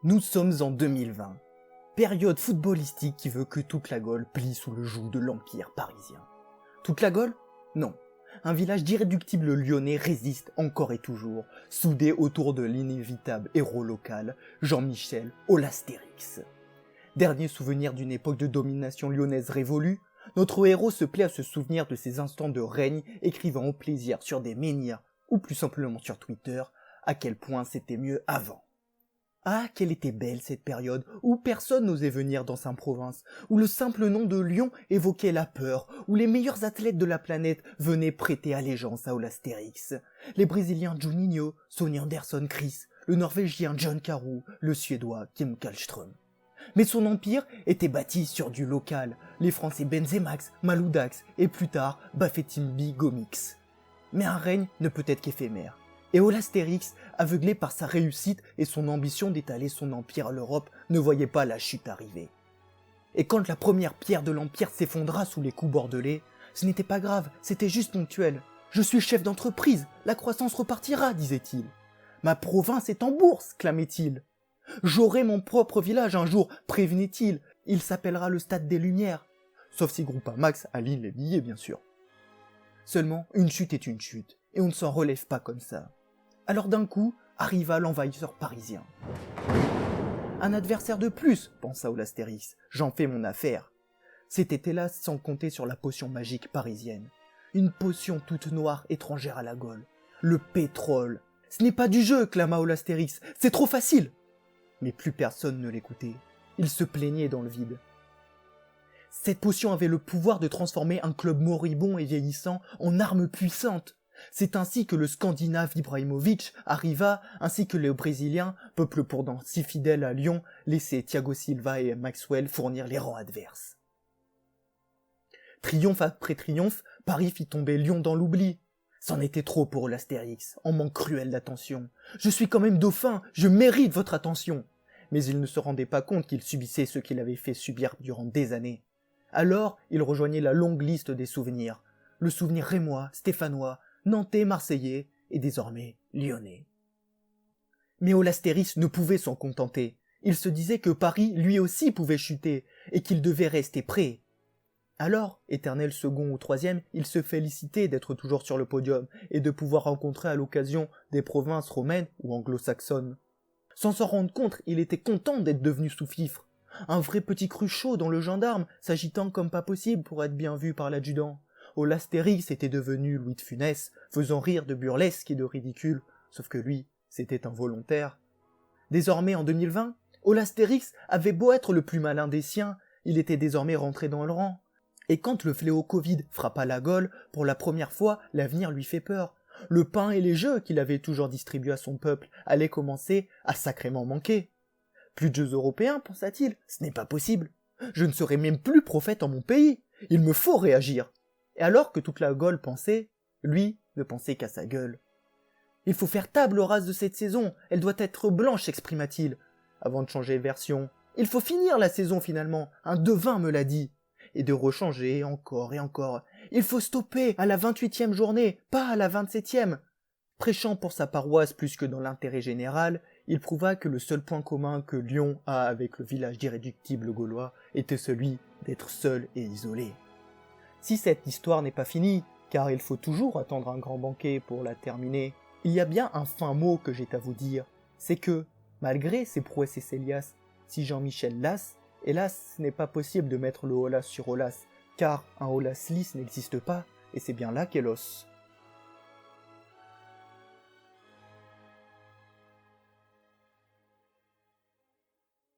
Nous sommes en 2020, période footballistique qui veut que toute la Gaule plie sous le joug de l'Empire parisien. Toute la Gaule ? Non. Un village d'irréductibles lyonnais résiste encore et toujours, soudé autour de l'inévitable héros local, Jean-Michel Holastérix. Dernier souvenir d'une époque de domination lyonnaise révolue, notre héros se plaît à se souvenir de ses instants de règne, écrivant au plaisir sur des menhirs, ou plus simplement sur Twitter, à quel point c'était mieux avant. Ah, quelle était belle cette période où personne n'osait venir dans sa province, où le simple nom de Lyon évoquait la peur, où les meilleurs athlètes de la planète venaient prêter allégeance à Holastérix. Les Brésiliens Juninho, Sonny Anderson Chris, le Norvégien John Carew, le Suédois Kim Kallström. Mais son empire était bâti sur du local, les Français Benzemax, Maloudax et plus tard Bafétimbi Gomix. Mais un règne ne peut être qu'éphémère. Et Holastérix, aveuglé par sa réussite et son ambition d'étaler son empire à l'Europe, ne voyait pas la chute arriver. Et quand la première pierre de l'empire s'effondra sous les coups bordelais, ce n'était pas grave, c'était juste ponctuel. « Je suis chef d'entreprise, la croissance repartira », disait-il. « Ma province est en bourse », clamait-il. « J'aurai mon propre village un jour », prévenait-il. « Il s'appellera le Stade des Lumières. » Sauf si Max aligne les billets, bien sûr. Seulement, une chute est une chute, et on ne s'en relève pas comme ça. Alors d'un coup, arriva l'envahisseur parisien. Un adversaire de plus, pensa Holastérix, j'en fais mon affaire. C'était hélas sans compter sur la potion magique parisienne. Une potion toute noire étrangère à la Gaule. Le pétrole. Ce n'est pas du jeu, clama Holastérix, c'est trop facile. Mais plus personne ne l'écoutait. Il se plaignait dans le vide. Cette potion avait le pouvoir de transformer un club moribond et vieillissant en arme puissante. C'est ainsi que le Scandinave Ibrahimovic arriva, ainsi que le Brésilien, peuple pourtant si fidèle à Lyon, laissait Thiago Silva et Maxwell fournir les rangs adverses. Triomphe après triomphe, Paris fit tomber Lyon dans l'oubli. C'en était trop pour Holastérix, en manque cruel d'attention. « Je suis quand même dauphin, je mérite votre attention !» Mais il ne se rendait pas compte qu'il subissait ce qu'il avait fait subir durant des années. Alors, il rejoignait la longue liste des souvenirs. Le souvenir rémois, stéphanois, nantais, marseillais et désormais lyonnais. Mais Holastérix ne pouvait s'en contenter. Il se disait que Paris lui aussi pouvait chuter et qu'il devait rester prêt. Alors, éternel second ou troisième, il se félicitait d'être toujours sur le podium et de pouvoir rencontrer à l'occasion des provinces romaines ou anglo-saxonnes. Sans s'en rendre compte, il était content d'être devenu sous-fifre. Un vrai petit cruchot dans le gendarme, s'agitant comme pas possible pour être bien vu par l'adjudant. Holastérix était devenu Louis de Funès, faisant rire de burlesque et de ridicule, sauf que lui, c'était involontaire. Désormais en 2020, Holastérix avait beau être le plus malin des siens, il était désormais rentré dans le rang. Et quand le fléau Covid frappa la Gaule, pour la première fois, l'avenir lui fait peur. Le pain et les jeux qu'il avait toujours distribués à son peuple allaient commencer à sacrément manquer. Plus de jeux européens, pensa-t-il, ce n'est pas possible. Je ne serai même plus prophète en mon pays. Il me faut réagir. Et alors que toute la Gaule pensait, lui ne pensait qu'à sa gueule. Il faut faire table rase de cette saison, elle doit être blanche, s'exprima-t-il. Avant de changer de version, il faut finir la saison finalement, un devin me l'a dit. Et de rechanger encore et encore. Il faut stopper à la 28e journée, pas à la 27e. Prêchant pour sa paroisse plus que dans l'intérêt général, il prouva que le seul point commun que Lyon a avec le village d'irréductibles gaulois était celui d'être seul et isolé. Si cette histoire n'est pas finie, car il faut toujours attendre un grand banquet pour la terminer, il y a bien un fin mot que j'ai à vous dire, c'est que, malgré ses prouesses et ses liasses, si Jean-Michel lasse, hélas, ce n'est pas possible de mettre le Holas sur Holas, car un Holas lisse n'existe pas, et c'est bien là qu'est l'os.